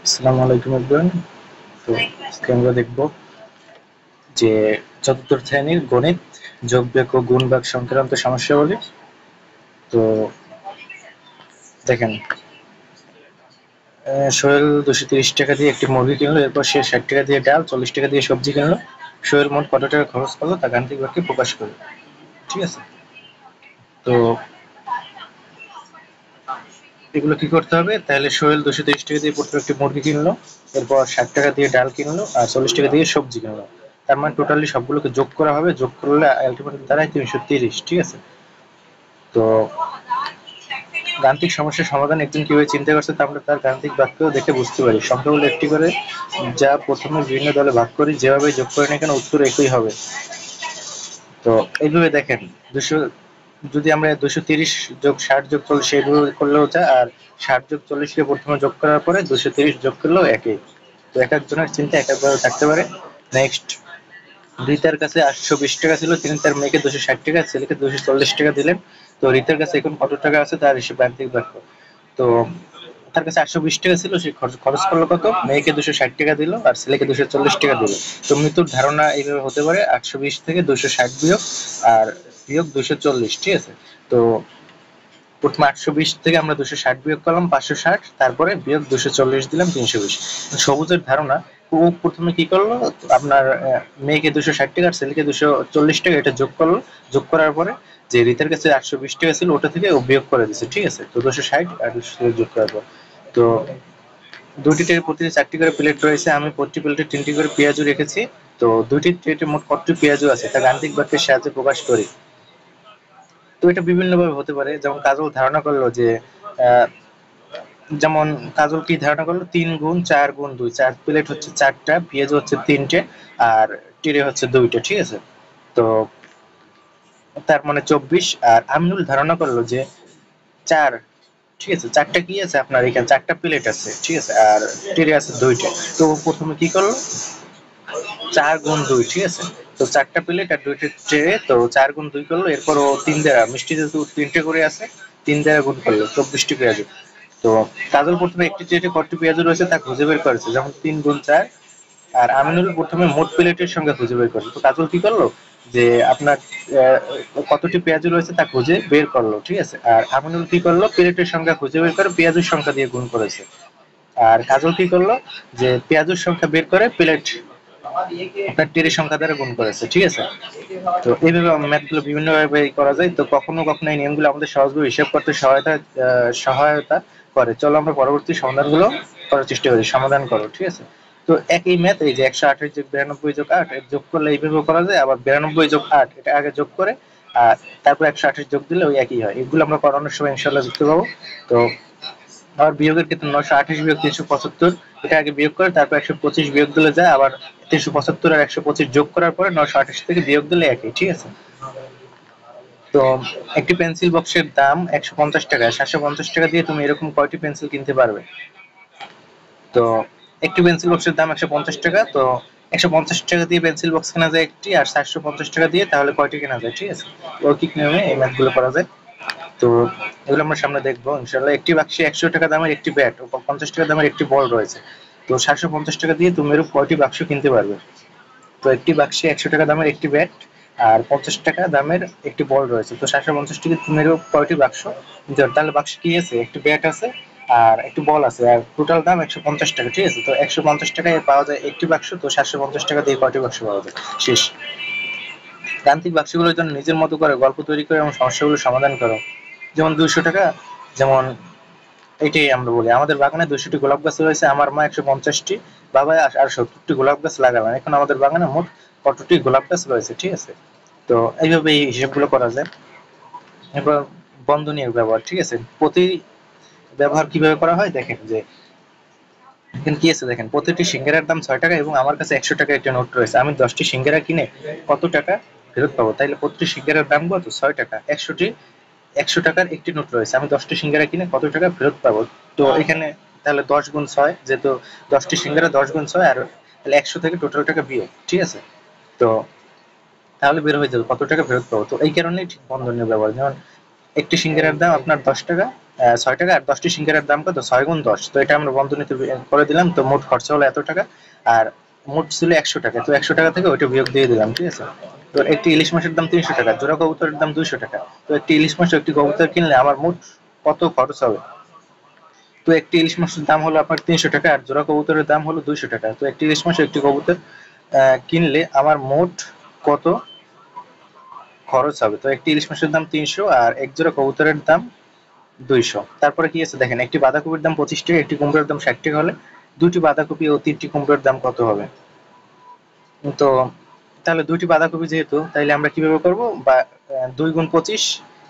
আসসালামু আলাইকুম এভরিওয়ান। তো আজকে আমরা দেখব যে চতুর্থ শ্রেণীর গণিত যোগ বিয়োগ ও গুণ ভাগ সংক্রান্ত সমস্যাবলী। তো দেখেন, সোহেল 230 টাকা দিয়ে একটি মুরগি কিনলো, এরপর সে 60 টাকা দিয়ে ডাল, 40 টাকা দিয়ে সবজি কিনলো। সোহেল মোট কত টাকা খরচ করলো তা গাণিতিক বাক্যে প্রকাশ করবে। ঠিক আছে, তো এগুলো কি করতে হবে? তাহলে সোহেল 230 টাকা দিয়ে প্রথমে একটি মুরগি কিনলো, এরপর 60 টাকা দিয়ে ডাল কিনলো আর 40 টাকা দিয়ে সবজি কিনলো। তার মানে টোটালি সবগুলোকে যোগ করা হবে, যোগ করলে আলটিমেটলি দাঁড়ায় 330। ঠিক আছে, তো গাণিতিক সমস্যার সমাধান একজন কিভাবে চিন্তা করছে তা আমরা তার গাণিতিক বাক্য দেখে বুঝতে পারি। সংখ্যাগুলো একটি করে যা প্রথমে বিভিন্ন দলে ভাগ করি, যেভাবে যোগ করে না কেন উত্তর একই হবে। তো এইভাবে দেখেন, 200 যদি আমরা 230 যোগ 60 যোগ 40 এইভাবে করলেও যা, আর 60 যোগ 40 কে প্রথমে যোগ করার পরে 230 যোগ করলেও একই। তো এক একজনের চিন্তা এক একভাবে থাকতে পারে। নেক্সট, রিতার কাছে 820 টাকা ছিল, তিনি তার মেয়েকে 260 টাকা, ছেলেকে 240 টাকা দিলেন। তো রিতার কাছে এখন কত টাকা আছে তার হিসেব গাণিতিক বাক্য। তো তার কাছে 820 টাকা ছিল, সে খরচ করলো কত? মেয়েকে 260 টাকা দিল আর ছেলেকে 240 টাকা দিল। তো মৃত্যুর ধারণা এইভাবে হতে পারে: 820 থেকে 260 বিয়োগ আর বিয়োগ 240। ঠিক আছে, তো প্রথমে 820 থেকে আমরা 260 বিয়োগ করলাম 560, তারপরে বিয়োগ 240 দিলাম 320। সবুজের ধারণা, ও প্রথমে কি করলো? আপনার মেয়েকে 260 টাকা আর ছেলেকে 240 টাকা এটা যোগ করলো। যোগ করার পরে যে রিতের কাছে 820 টাকা ছিল ওটা থেকে ও বিয়োগ করে দিচ্ছে। ঠিক আছে, তো 260 আর 240 যোগ করার পর, তো দুটি ট্রের প্রতিটি 4টি করে প্লেট রয়েছে, আমি প্রতি প্লেটে 3টি করে পেঁয়াজু রেখেছি। তো দুটি ট্রেতে মোট কতটি পেঁয়াজু আছে তা গাণিতিক বাক্যের সাহায্যে প্রকাশ করি। তো এটা বিভিন্ন ভাবে হতে পারে। যেমন কাজল ধারণা করলো যে আহ, যেমন কাজল কি ধারণা করলো, 3 গুণ 4 গুণ 2, 4 প্লেট হচ্ছে 4টা, পেঁয়াজ হচ্ছে 3টে, আর টিরে হচ্ছে 2টা। ঠিক আছে, তো তার মানে 24। আর আমিনুল ধারণা করলো যে 4, ঠিক আছে, 4টা কি আছে আপনার এখানে 4টা প্লেট আছে। ঠিক আছে, আর টিরে আছে 2টা। তো ও প্রথমে কি করলো? 4 গুণ 2, ঠিক আছে, তো 4টা প্লেট আর 2টা ট্রে, তো 4 গুণ 2 করলো। এরপর ও 3 দ্বারা, মিষ্টি যেহেতু 3টে করে আছে, 3 দ্বারা গুণ করলো 24টি পেঁয়াজ। তো কাজল প্রথমে একটি প্লেটে কতটি পেঁয়াজ রয়েছে তা খুঁজে বের করেছে, যেমন 3 গুণ 4। আর আমিনুল প্রথমে মোট প্লেটের সংখ্যা খুঁজে বের করলো। তো কাজল কি করলো? যে আপনার আহ, কতটি পেঁয়াজ রয়েছে তা খুঁজে বের করলো। ঠিক আছে, আর আমিনুল কি করলো? প্লেটের সংখ্যা খুঁজে বের করে পেঁয়াজের সংখ্যা দিয়ে গুণ করেছে। আর কাজল কি করলো? যে পেঁয়াজের সংখ্যা বের করে প্লেট আপনার টেরের সংখ্যা দ্বারা গুণ করেছে। ঠিক আছে, তো এইভাবে ম্যাথ গুলো বিভিন্ন ভাবে করা যায়। তো কখনো কখনো এই নিয়মগুলো আমাদের সহজভাবে হিসাব করতে সহায়তা করে। চলো আমরা পরবর্তী সমাধানগুলো করার চেষ্টা করি। সমাধান করো। ঠিক আছে, তো একই ম্যাথ, এই যে 128 যোগ 92 যোগ 8 যোগ করলে এইভাবে করা যায়। আবার 92 যোগ 8 এটা আগে যোগ করে আর তারপর 128 যোগ দিলে ওই একই হয়। এগুলো আমরা করানোর সময় ইনশাল্লাহ দেখতে পাবো। তো আবার বিয়োগের ক্ষেত্রে 928 বিয়োগ 375, এটা আগে বিয়োগ করে তারপর 125 বিয়োগ দিলে যায়। আবার 375 আর 125 যোগ করার পরে 928 থেকে বিয়োগ দিলে একই। ঠিক আছে, তো একটি পেন্সিল বক্সের দাম 150 টাকা। 750 টাকা দিয়ে তুমি এরকম কয়টি পেন্সিল কিনতে পারবে? তো একটি পেন্সিল বক্সের দাম 150 টাকা, তো 150 টাকা দিয়ে পেন্সিল বক্স কেনা যায় একটি, আর 750 টাকা দিয়ে তাহলে কয়টি কেনা যায়? ঠিক আছে, লৌকিক নিয়মে এই ম্যাথগুলো করা যায়। তো এগুলো আমরা সামনে দেখবো ইনশাল্লাহ। একটি বাক্সে 100 টাকা দামের একটি ব্যাট ও 50 টাকা দামের একটি বল রয়েছে। তো 750 টাকা দিয়ে তুমি এরকম কয়টি বাক্স কিনতে পারবে? তো একটি বাক্সে 100 টাকা দামের একটি ব্যাট আর 50 টাকা দামের একটি বল রয়েছে। তো 750 টাকা তুমি এরকম কয়টি বাক্স কিনতে পারবে? তাহলে বাক্সে কি আছে? একটি ব্যাট আছে আর একটি বল আছে, আর টোটাল দাম 150 টাকা। ঠিক আছে, তো 150 টাকায় পাওয়া যায় একটি বাক্স, তো 750 টাকা দিয়ে কয়টি বাক্স পাওয়া যায়? শেষ। গাণিতিক বাক্সগুলোর জন্য নিজের মতো করে গল্প তৈরি করে এবং সমস্যাগুলো সমাধান করো। যেমন 200 টাকা, যেমন এটাই আমরা বলি, আমাদের বাগানে 200টি গোলাপ গাছ রয়েছে, আমার মা 150টি, বাবা আর 70টি গোলাপ গাছ লাগালেন। এখন আমাদের বাগানে মোট কতটি গোলাপ গাছ রয়েছে? ঠিক আছে, তো এইভাবে এই হিসাবগুলো করা যায়। এবার বন্ধনীর ব্যবহার। ঠিক আছে, প্রতি ব্যবহার কিভাবে করা হয় দেখেন, যে এখানে কি আছে দেখেন, প্রতিটি সিঙ্গারার দাম 6 টাকা এবং আমার কাছে 100 টাকা একটা নোট রয়েছে। আমি 10টি সিঙ্গারা কিনে কত টাকা ফেরত পাবো? তাইলে প্রতিটি সিঙ্গারার দাম কত? 6 টাকা। 100 টাকার একটি নোট রয়েছে, আমি 10টি সিঙ্গারা কিনে কত টাকা ফেরত পাবো? তো এখানে তাহলে 10 গুণ 6, যেহেতু 10টি সিঙ্গারা 10 গুণ 6, আর তাহলে 100 থেকে টোটাল টাকা বিয়োগ। ঠিক আছে, তো তাহলে বের হয়ে যাবে কত টাকা ফেরত পাবো। তো এই কারণেই ঠিক বন্ধনীয় ব্যবহার। যেমন একটি সিঙ্গারার দাম আপনার 10 টাকা, 6 টাকা, আর 10টি সিঙ্গারার দাম কত? 6 গুণ 10। তো এটা আমরা বন্ধনীতে করে দিলাম। তো মোট খরচা হলো এত টাকা, আর মোট ছিল 100 টাকা। তো 100 টাকা থেকে ওইটা বিয়োগ দিয়ে দিলাম, ঠিক আছে। তো একটি ইলিশ মাছের দাম 300 টাকা, জোড়া কবুতরের দাম 200 টাকা। তো একটি ইলিশ মাছ একটি কবুতর কিনলে আমার মোট কত খরচ হবে? তো একটি ইলিশ মাছের দাম হলো আপনার 300 টাকা, আর জোড়া কবুতরের দাম হলো 200 টাকা। তো একটি ইলিশ মাছ একটি কবুতর কিনলে আমার মোট কত খরচ হবে? তো একটি ইলিশ মাছের দাম 300, আর এক জোড়া কবুতরের দাম 200। তারপরে কি আছে দেখেন, একটি বাঁধাকপির দাম 25 টাকা, একটি কুমড়োর দাম 60 টাকা হলে দুটি বাঁধাকপি ও 3টি কুমড়োর দাম কত হবে? তো তাহলে দুইটি বাঁধাকপি যেহেতু, তাইলে আমরা কিভাবে করব? বা 2 গুণ 25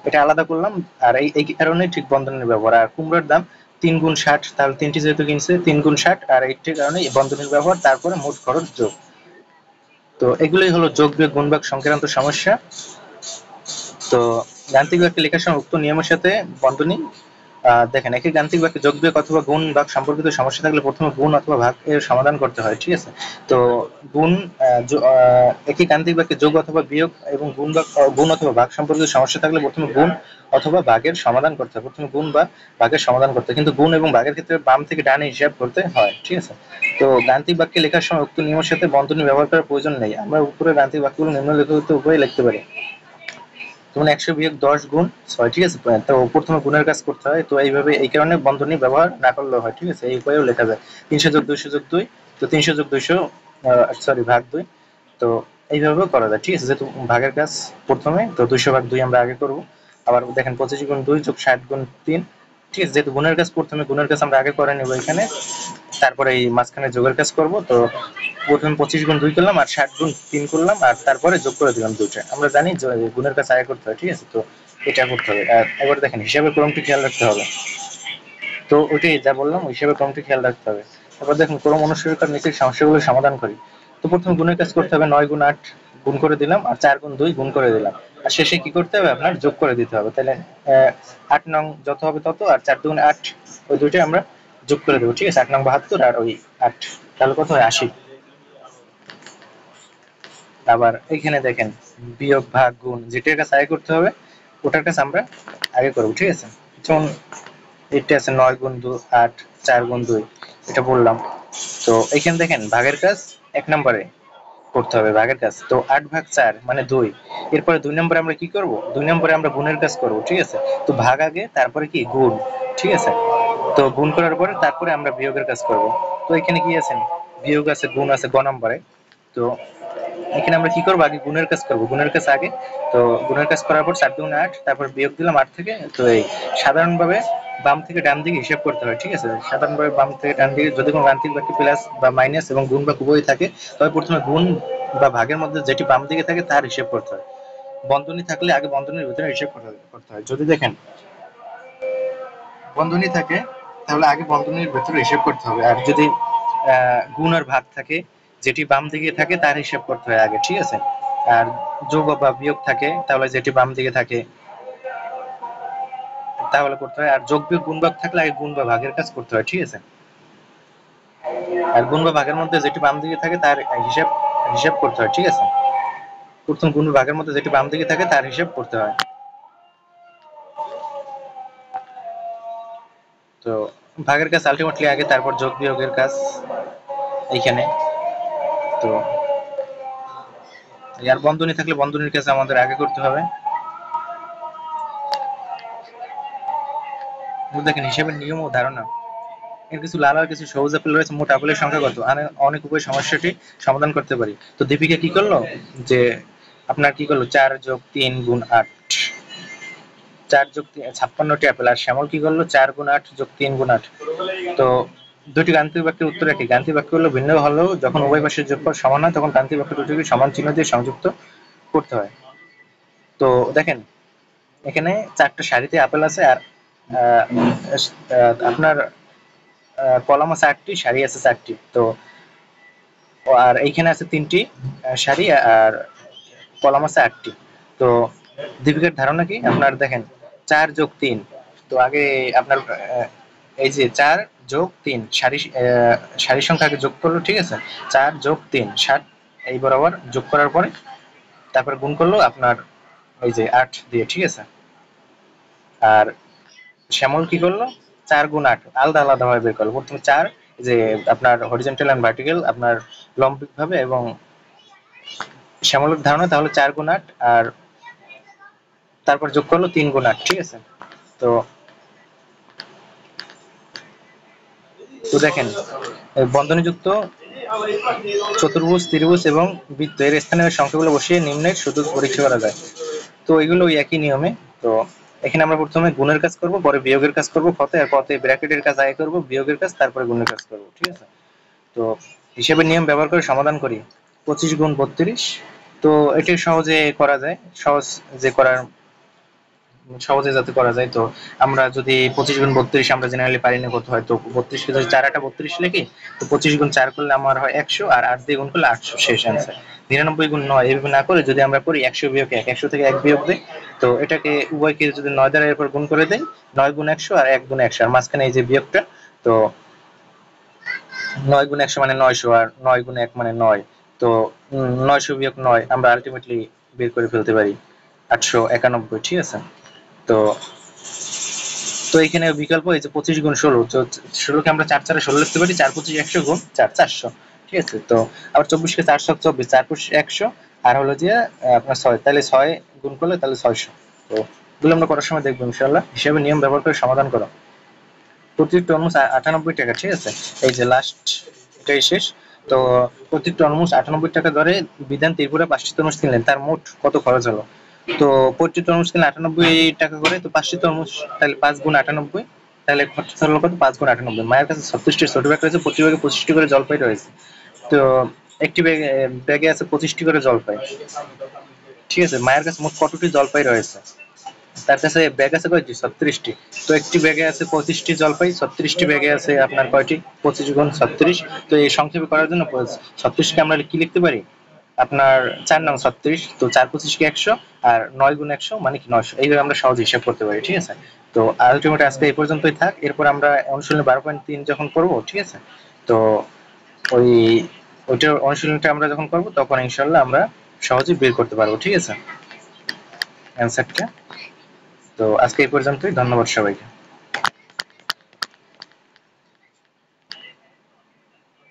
এটা আলাদা করলাম, আর এই কারণে ঠিক বন্ধনের ব্যবহার। আর কুমড়োর দাম 3 গুণ 60, তাহলে তিনটি যেহেতু কিনছে 3 গুণ 60, আর এইটির কারণে এই বন্ধনের ব্যবহার, তারপরে মোট খরচ যোগ। তো এগুলোই হলো যোগ বিয়োগ গুণ ভাগ সংক্রান্ত সমস্যা। তো গাণিতিক বাক্যে লেখার সময় উক্ত নিয়মের সাথে বন্ধনী দেখেন, একই গাণিতিক বাক্যে যোগ বিয়োগ অথবা গুণ ভাগ সম্পর্কিত সমস্যা থাকলে প্রথমে গুণ অথবা ভাগ এর সমাধান করতে হয়, ঠিক আছে। তো গুণ একই গাণিতিক বাক্যে যোগ অথবা বিয়োগ এবং গুণ অথবা ভাগ সম্পর্কিত সমস্যা থাকলে প্রথমে গুণ অথবা ভাগের সমাধান করতে হয়, প্রথমে গুণ বা ভাগের সমাধান করতে হয়। কিন্তু গুণ এবং ভাগের ক্ষেত্রে বাম থেকে ডানে হিসাব করতে হয়, ঠিক আছে। তো গাণিতিক বাক্যে লেখার সময় উক্ত নিয়মের সাথে বন্ধনী ব্যবহার করার প্রয়োজন নেই। আমরা উপরে গাণিতিক বাক্যগুলো নিম্নলিখিত উপায়ে লিখতে পারি। যেমন 100 বিয়োগ 10 গুণ 6, ঠিক আছে। তো প্রথমে গুণের কাজ করতে হয়, তো এইভাবে এই কারণে বন্ধনী ব্যবহার না করলেও হয়, ঠিক আছে। এই উপায়েও লেখা যায় 300 যোগ 200 যোগ 2, তো 300 যোগ 200 সরি ভাগ 2। তো এইভাবেও করা যায়, ঠিক আছে। যেহেতু ভাগের কাজ প্রথমে, তো 200 ভাগ 2 আমরা আগে করব। আবার দেখেন 25 গুণ 2 যোগ 60 গুণ 3, ঠিক আছে। যেহেতু গুণের কাজ প্রথমে, গুণের কাজ আমরা আগে করে নেব এখানে, তারপরে এই মাঝখানে যোগের কাজ করব। তো প্রথমে 25 গুণ 2 করলাম, আর 60 গুণ 3 করলাম, আর তারপরে যোগ করে দিলাম দুইটা। আমরা জানি যে গুণের কাজ আগে করতে হয়, ঠিক আছে। তো এটা করতে হবে। আর এবার দেখেন হিসাবের ক্রমটি খেয়াল রাখতে হবে। তো ওইটাই যা বললাম, হিসাবের ক্রমটি খেয়াল রাখতে হবে। তারপর দেখুন ক্রম অনুসারে তার নিচের সমস্যাগুলো সমাধান করি। তো প্রথমে গুণের কাজ করতে হবে, 9 গুণ 8 গুণ করে দিলাম, আর 4 গুণ 2 গুণ করে দিলাম, আর শেষে কি করতে হবে? আপনার যোগ করে দিতে হবে। তাহলে 8 নং যত হবে তত, আর 4 দুগুণে 8, ওই দুইটাই আমরা যোগ করে দেবো, ঠিক আছে। 8 নং 72, আর ওই 8, তাহলে কত হয়? 80। আবার এখানে দেখেন বিয়োগ ভাগ গুণ, যেটার কাছে আগে করতে হবে ওটার কাছে আমরা আগে করবো, ঠিক আছে। যেমন এটা আছে 9 গুণ 2 8, 4 গুণ 2, এটা বললাম। তো এখানে দেখেন ভাগের কাজ 1 নম্বরে করতে হবে, ভাগের কাজ। তো 8 ভাগ 4 মানে 2। এরপরে 2 নম্বরে আমরা কি করব? 2 নম্বরে আমরা গুণের কাজ করব, ঠিক আছে। তো ভাগ আগে, তারপরে কি গুণ, ঠিক আছে। তো গুণ করার পরে তারপরে আমরা বিয়োগের কাজ করব। তো এখানে কি আছে? বিয়োগ আছে, গুণ আছে গ নম্বরে। তো এখানে আমরা কি করবো? আগে গুণের কাজ করবো, গুণের কাজ আগে। তো গুণের কাজ করার পর 4 দুগুণে 8, তারপর বিয়োগ দিলাম 8 থেকে। তো এই সাধারণভাবে বাম থেকে ডান দিকে হিসাব করতে হয়, ঠিক আছে। সাধারণভাবে বাম থেকে ডান দিকে যদি কোনো গাণিতিক বাক্যে প্লাস বা মাইনাস এবং গুণ বা উভয়ই থাকে, তবে প্রথমে গুণ বা ভাগের মধ্যে যেটি বাম দিকে থাকে তার হিসাব করতে হয়। বন্ধনী থাকলে আগে বন্ধনীর ভিতরে হিসাব করতে হয়। যদি দেখেন বন্ধনী থাকে, তাহলে আগে বন্ধনীর ভেতরে হিসাব করতে হবে। আর যদি গুণ আর ভাগ থাকে, যেটি বাম দিকে থাকে তার হিসাব করতে হয় আগে, ঠিক আছে। আর যোগ বা বিয়োগ থাকে, তাহলে যেটি বাম দিকে থাকে তাহলে করতে হয়। আর যোগ বিয়োগ গুণ ভাগ থাকলে আগে গুণ বা ভাগের কাজ করতে হয়, ঠিক আছে। আর গুণ বা ভাগের মধ্যে যেটি বাম দিকে থাকে তার হিসাব হিসাব করতে হয়, ঠিক আছে। প্রথম গুণ বা ভাগের মধ্যে যেটি বাম দিকে থাকে তার হিসাব করতে হয়। তো ভাগের কাজ আলটিমেটলি আগে, তারপর যোগ বিয়োগের কাজ এইখানে। তো আর বন্ধনী থাকলে বন্ধনীর কাজ আমাদের আগে করতে হবে। দেখেন হিসাবের নিয়ম ও ধারণা, এর কিছু লাল আর কিছু সবুজ আপেল রয়েছে, মোট আপেলের সংখ্যা কত? অনেক উপায়ে সমস্যাটি সমাধান করতে পারি। তো দীপিকা কি করলো, যে আপনার কি করলো 4 যোগ 3 গুণ 8, 4 যোগ 56টি আপেল। আর শ্যামল কি করলো 4 গুণ 8 যোগ 3 গুণ 8। তো দুটি গাণিতিক বাক্যের উত্তর একই। গাণিতিক বাক্যগুলো ভিন্ন হলেও যখন উভয় পাশের যোগফল সমান হয়, তখন গাণিতিক বাক্য দুটিকে সমান চিহ্ন দিয়ে সংযুক্ত করতে হয়। তো দেখেন এখানে 4টা সারিতে আপেল আছে, আর আপনার কলাম আছে 8টি, সারি আছে 4টি। তো আর এইখানে আছে 3টি সারি, আর কলাম আছে 8টি। তো দীপিকার ধারণা কি? আপনার দেখেন 4 যোগ 3, তো আগে আপনার এই যে 4 যোগ 3 সারি সংখ্যা আগে যোগ করলো, ঠিক আছে। 4 যোগ 3 7, এই বরাবর যোগ করার পরে তারপরে গুণ করলো আপনার এই যে 8 দিয়ে, ঠিক আছে। আর শ্যামল কি করলো, 4 গুণ 8 আলাদা আলাদা ভাবে বের করলো। প্রথমে 4 যে আপনার হরিজন্টাল এন্ড ভার্টিক্যাল আপনার লম্বিক ভাবে, এবং শ্যামলের ধারণা তাহলে 4 গুণ 8, আর তারপর যোগ করলো 3 গুণ 8। ঠিক আছে, তো তো দেখেন বন্ধনীযুক্ত চতুর্ভুজ, ত্রিভুজ এবং বৃত্ত এর স্থানীয় সংখ্যাগুলো বসিয়ে নিম্নের শুধু পরীক্ষা করা যায়। তো এগুলো ওই একই নিয়মে। তো এখানে আমরা প্রথমে গুণের কাজ করব, পরে বিয়োগের কাজ করব কতে, আর কতে ব্র্যাকেটের কাজ আগে করব, বিয়োগের কাজ তারপরে গুণের কাজ করব। ঠিক আছে, তো হিসাবের নিয়ম ব্যবহার করে সমাধান করি। 25 গুণ 32, তো এটি সহজে করা যায়, সহজ যে করার সহজে যাতে করা যায়। তো আমরা যদি 25 গুণ 32 আমরা জেনারেলি পারি না কত হয়, তো 32 কে যদি 4 8 32 লিখি, তো 25 গুণ 4 করলে আমার হয় 100, আর 8 দিয়ে গুণ করলে 800, শেষ অ্যান্সার। 99 গুণ 9 এইভাবে না করে যদি আমরা করি 100 বিয়োগ 1, 100 থেকে 1 বিয়োগ দেই, তো এটাকে উভয়কে যদি 9 দ্বারা এরপর গুণ করে দেই, 9 গুণ 100 আর 1 গুণ 100, আর মাঝখানে এই যে বিয়োগটা, তো 9 গুণ 100 মানে 900, আর 9 গুণ 1 মানে 9, তো 900 বিয়োগ 9 আমরা আলটিমেটলি বের করে ফেলতে পারি 891। ঠিক আছে, তো তো এখানে বিকল্প এই যে 25 গুণ 16, তো 16 কে আমরা 4 4 16 লিখতে পারি, 4 25 100 গুণ 4 400। ঠিক আছে, তো আবার 24 কে 4 24, 4 25 100, আর হলো যে আপনার 6, তাহলে 6 গুণ করলে তাহলে 600। তো এগুলো আমরা করার সময় দেখবো ইনশাআল্লাহ। হিসাবে নিয়ম ব্যবহার করে সমাধান করো। প্রত্যেক তরমুজ 98 টাকা। ঠিক আছে, এই যে লাস্ট এটাই শেষ। তো প্রত্যেক তরমুজ 98 টাকা দরে বিধান ত্রিপুরা 5টি তরমুজ কিনলেন, তার মোট কত খরচ হলো? তো প্রত্যেক তরমুজ কিনলে 98 টাকা করে, তো 5টি তরমুজ তাহলে 5 গুণ 98, তাহলে খরচ হলো কত? 5 গুণ 98। মায়ের কাছে 36টি ছোট ব্যাগ রয়েছে, প্রতি ব্যাগে 25টি করে জলপাই রয়েছে। তো একটি ব্যাগে আছে 25টি করে জলপাই। ঠিক আছে, মায়ের কাছে মোট কতটি জলপাই রয়েছে? তার কাছে ব্যাগ আছে কয়টি? 36টি। তো একটি ব্যাগে আছে 25টি জলপাই, 36টি ব্যাগে আছে আপনার কয়টি? 25 গুণ 36। তো এই সংক্ষেপে করার জন্য 36 কে আমরা কি লিখতে পারি? আপনার 4 নং 36, তো 4 25 কে 100, আর 9 গুণ 100 মানে কি 900। এইভাবে আমরা সহজে হিসাব করতে পারি। ঠিক আছে, তো আলটিমেট আজকে এই পর্যন্তই থাক। এরপর আমরা অনুশীলনী 12.3 যখন করব, ঠিক আছে, তো ওই ওইটার অনুশীলনটা আমরা যখন করব তখন ইনশাআল্লাহ আমরা সহজেই বের করতে পারবো। ঠিক আছে, অ্যানসারটা। তো আজকে এই পর্যন্তই, ধন্যবাদ সবাইকে।